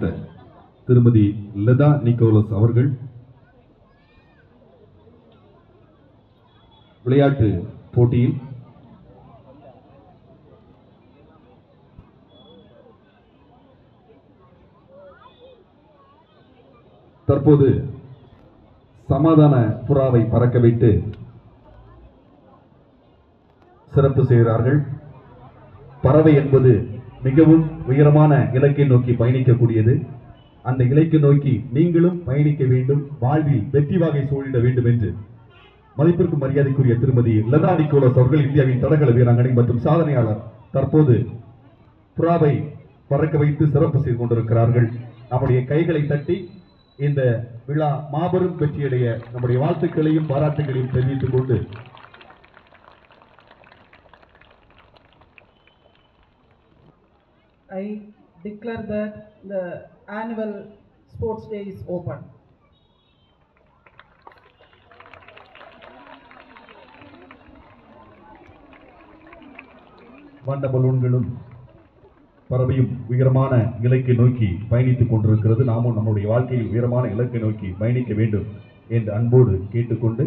வைத்த திருமதி லதா நிக்கோலஸ் அவர்கள் விளையாட்டு போட்டியில் தற்போது சமாதான புறாவை பறக்க வைத்து சிறப்பு செய்கிறார்கள். பறவை என்பது மிகவும் உயரமான இலக்கை நோக்கி பயணிக்கக்கூடியது. அந்த இலக்கை நோக்கி நீங்களும் பயணிக்க வேண்டும், வாழ்வில் வெற்றி வாகை சூழிட வேண்டும் என்று மதிப்பிற்கு மரியாதைக்குரிய திருமதி லதா நிக்கோலஸ் அவர்கள், இந்தியாவின் தடகள வீராங்கனை மற்றும் சாதனையாளர், தற்போது புறாவை பறக்க வைத்து சிறப்பு செய்து கொண்டிருக்கிறார்கள். நம்முடைய கைகளை தட்டி இந்த விழா மாபெரும் வெற்றியடைய நம்முடைய வாழ்த்துக்களையும் பாராட்டுகளையும் தெரிவித்துக் கொண்டு I declare that the annual sports day is open. வண்ண பலூன்களும் பறவையும் உயரமான இலக்கை நோக்கி பயணித்துக் கொண்டிருக்கிறது. நாமும் நம்முடைய வாழ்க்கையில் உயரமான இலக்கை நோக்கி பயணிக்க வேண்டும் என்று அன்போடு கேட்டுக்கொண்டு